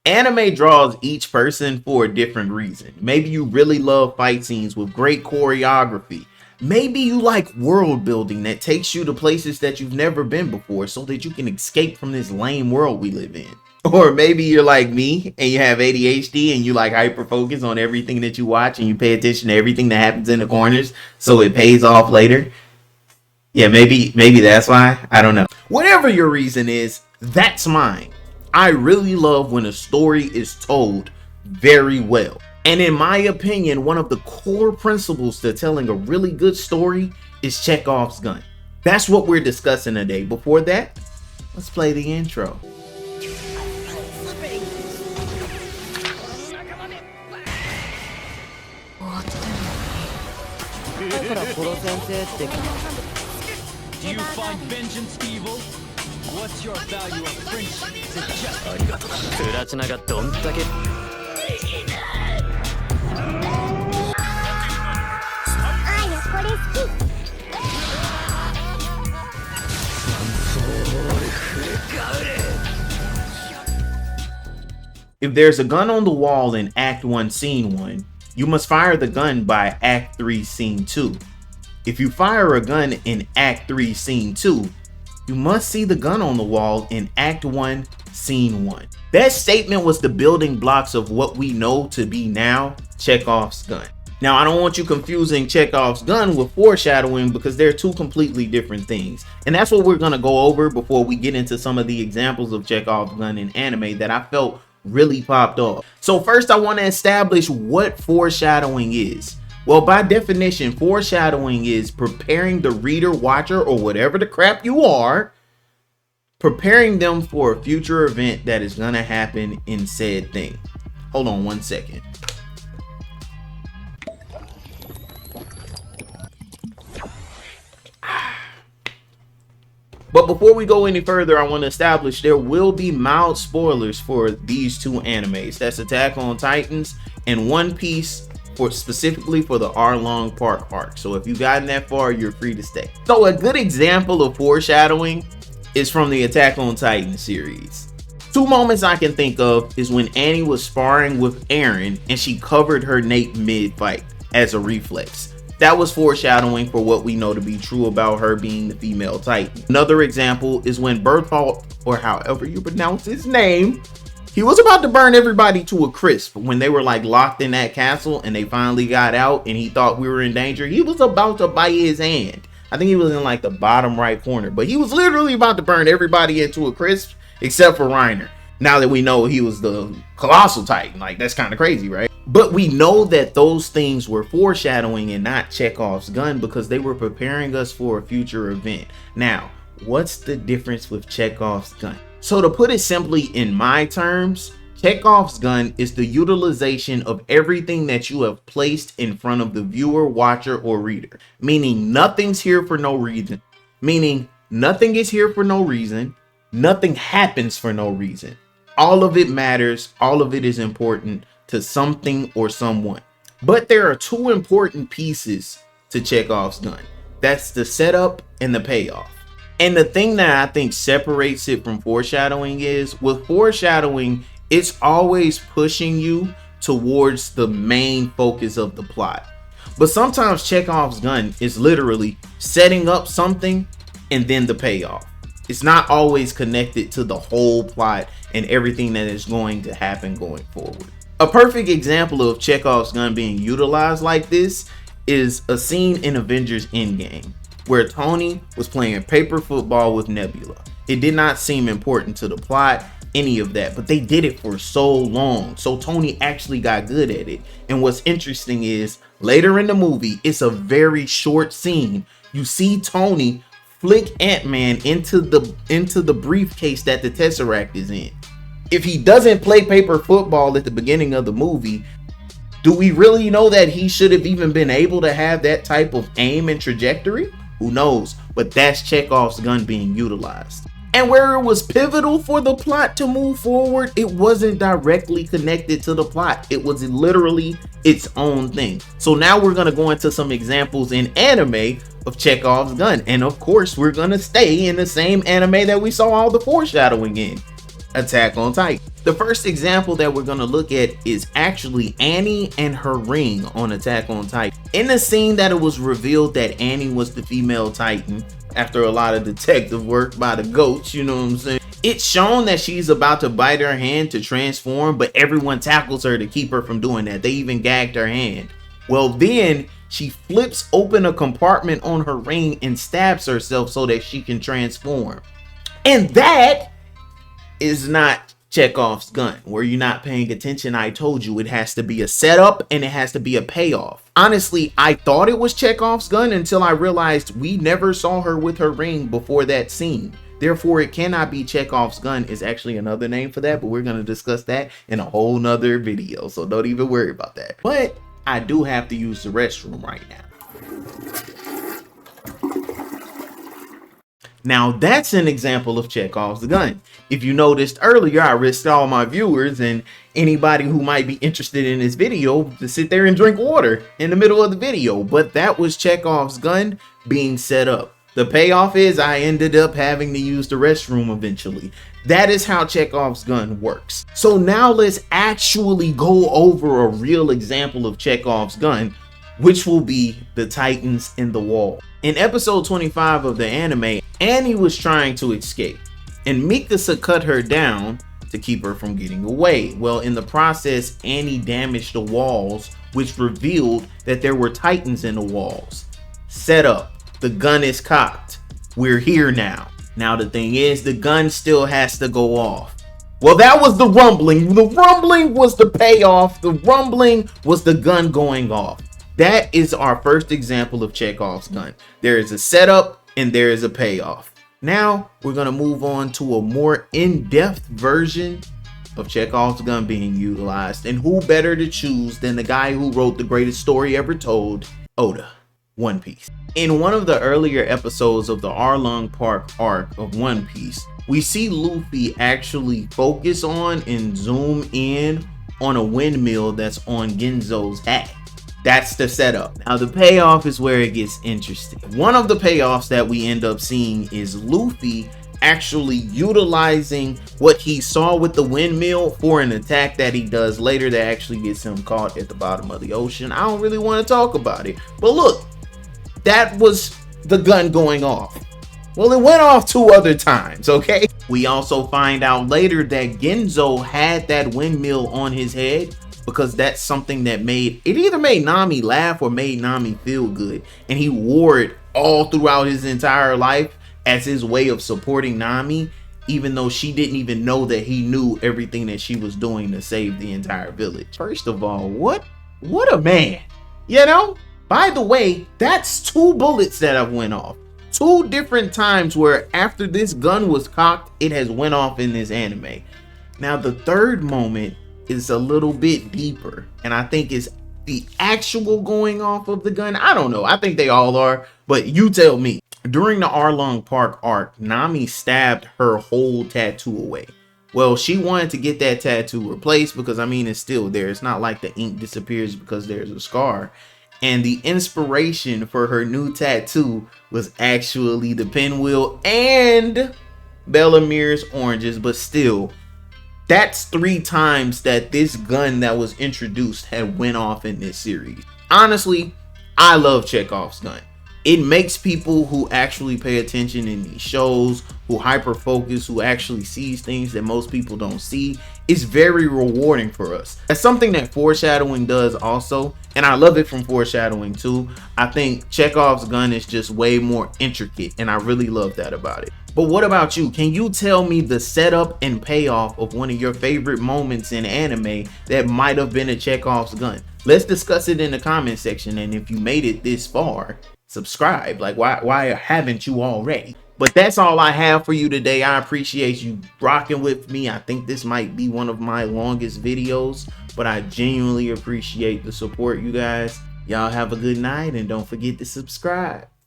Anime draws each person for a different reason. Maybe you really love fight scenes with great choreography. Maybe you like world building that takes you to places that you've never been before so that you can escape from this lame world we live in. Or maybe you're like me and you have ADHD and you like hyper focus on everything that you watch and you pay attention to everything that happens in the corners so it pays off later. Yeah, maybe that's why. I don't know. Whatever your reason is, that's mine. I really love when a story is told very well. And in my opinion, one of the core principles to telling a really good story is Chekhov's gun. That's what we're discussing today. Before that, let's play the intro. Do you find vengeance evil? What's your value of friendship? If there's a gun on the wall in Act 1, Scene 1, you must fire the gun by Act 3, Scene 2. If you fire a gun in Act 3, Scene 2, you must see the gun on the wall in Act 1, Scene 1. That statement was the building blocks of what we know to be now Chekhov's gun. Now, I don't want you confusing Chekhov's gun with foreshadowing because they're two completely different things. And that's what we're going to go over before we get into some of the examples of Chekhov's gun in anime that I felt really popped off. So first, I want to establish what foreshadowing is. Well, by definition, foreshadowing is preparing the reader, watcher, or whatever the crap you are, preparing them for a future event that is going to happen in said thing. Hold on one second. But before we go any further, I want to establish there will be mild spoilers for these two animes. That's Attack on Titans and One Piece, specifically for the Arlong Park arc. So if you've gotten that far, you're free to stay. So a good example of foreshadowing is from the Attack on Titan series. Two moments I can think of is when Annie was sparring with Eren and she covered her Nate mid-fight as a reflex. That was foreshadowing for what we know to be true about her being the female Titan. Another example is when Berthold, or however you pronounce his name, he was about to burn everybody to a crisp when they were like locked in that castle and they finally got out and he thought we were in danger. He was about to bite his hand. I think he was in like the bottom right corner, but he was literally about to burn everybody into a crisp except for Reiner. Now that we know he was the colossal Titan, like that's kind of crazy, right? But we know that those things were foreshadowing and not Chekhov's gun because they were preparing us for a future event. Now, what's the difference with Chekhov's gun? So to put it simply in my terms, Chekhov's gun is the utilization of everything that you have placed in front of the viewer, watcher, or reader. Meaning nothing's here for no reason. Meaning nothing is here for no reason. Nothing happens for no reason. All of it matters. All of it is important to something or someone. But there are two important pieces to Chekhov's gun. That's the setup and the payoff. And the thing that I think separates it from foreshadowing is with foreshadowing, it's always pushing you towards the main focus of the plot. But sometimes Chekhov's gun is literally setting up something and then the payoff. It's not always connected to the whole plot and everything that is going to happen going forward. A perfect example of Chekhov's gun being utilized like this is a scene in Avengers Endgame where Tony was playing paper football with Nebula. It did not seem important to the plot, any of that, but they did it for so long. So Tony actually got good at it. And what's interesting is later in the movie, it's a very short scene. You see Tony flick Ant-Man into the briefcase that the Tesseract is in. If he doesn't play paper football at the beginning of the movie, do we really know that he should have even been able to have that type of aim and trajectory? Who knows? But that's Chekhov's gun being utilized. And where it was pivotal for the plot to move forward, it wasn't directly connected to the plot. It was literally its own thing. So now we're going to go into some examples in anime of Chekhov's gun. And of course, we're going to stay in the same anime that we saw all the foreshadowing in. Attack on Titan. The first example that we're going to look at is actually Annie and her ring on Attack on Titan. In the scene that it was revealed that Annie was the female Titan, after a lot of detective work by the goats, you know what I'm saying? It's shown that she's about to bite her hand to transform, but everyone tackles her to keep her from doing that. They even gagged her hand. Well, then she flips open a compartment on her ring and stabs herself so that she can transform. And that is not Chekhov's gun. Were you not paying attention? I told you it has to be a setup and it has to be a payoff. Honestly, I thought it was Chekhov's gun until I realized we never saw her with her ring before that scene. Therefore, it cannot be Chekhov's gun is actually another name for that, but we're going to discuss that in a whole nother video. So don't even worry about that. But I do have to use the restroom right now. Now that's an example of Chekhov's gun. If you noticed earlier, I risked all my viewers and anybody who might be interested in this video to sit there and drink water in the middle of the video. But that was Chekhov's gun being set up. The payoff is I ended up having to use the restroom eventually. That is how Chekhov's gun works. So now let's actually go over a real example of Chekhov's gun, which will be the Titans in the Wall. In episode 25 of the anime, Annie was trying to escape, and Mikasa cut her down to keep her from getting away. Well, in the process, Annie damaged the walls, which revealed that there were Titans in the walls. Set up. The gun is cocked. We're here now. Now the thing is, the gun still has to go off. Well, that was the rumbling. The rumbling was the payoff. The rumbling was the gun going off. That is our first example of Chekhov's gun. There is a setup and there is a payoff. Now we're going to move on to a more in-depth version of Chekhov's gun being utilized. And who better to choose than the guy who wrote the greatest story ever told, Oda, One Piece. In one of the earlier episodes of the Arlong Park arc of One Piece, we see Luffy actually focus on and zoom in on a windmill that's on Genzo's hat. That's the setup. Now the payoff is where it gets interesting. One of the payoffs that we end up seeing is Luffy actually utilizing what he saw with the windmill for an attack that he does later that actually gets him caught at the bottom of the ocean. I don't really want to talk about it, but look, that was the gun going off. Well, it went off 2 other times, okay? We also find out later that Genzo had that windmill on his head because that's something that either made Nami laugh or made Nami feel good. And he wore it all throughout his entire life as his way of supporting Nami, even though she didn't even know that he knew everything that she was doing to save the entire village. First of all, what a man, you know? By the way, that's 2 bullets that have went off. 2 different times where after this gun was cocked, it has went off in this anime. Now the third moment is a little bit deeper, and I think it's the actual going off of the gun. I don't know. I think they all are, but you tell me. During the Arlong Park arc, Nami stabbed her whole tattoo away. Well, she wanted to get that tattoo replaced because, I mean, it's still there. It's not like the ink disappears because there's a scar. And the inspiration for her new tattoo was actually the pinwheel and Bellamir's oranges, but still, that's 3 times that this gun that was introduced had went off in this series. Honestly, I love Chekhov's gun. It makes people who actually pay attention in these shows, who hyper focus, who actually sees things that most people don't see, is very rewarding for us. That's something that foreshadowing does also, and I love it from foreshadowing too. I think Chekhov's gun is just way more intricate, and I really love that about it. But what about you? Can you tell me the setup and payoff of one of your favorite moments in anime that might have been a Chekhov's gun? Let's discuss it in the comment section, and if you made it this far, subscribe. Like, why haven't you already? But that's all I have for you today. I appreciate you rocking with me. I think this might be one of my longest videos, but I genuinely appreciate the support, you guys. Y'all have a good night, and don't forget to subscribe.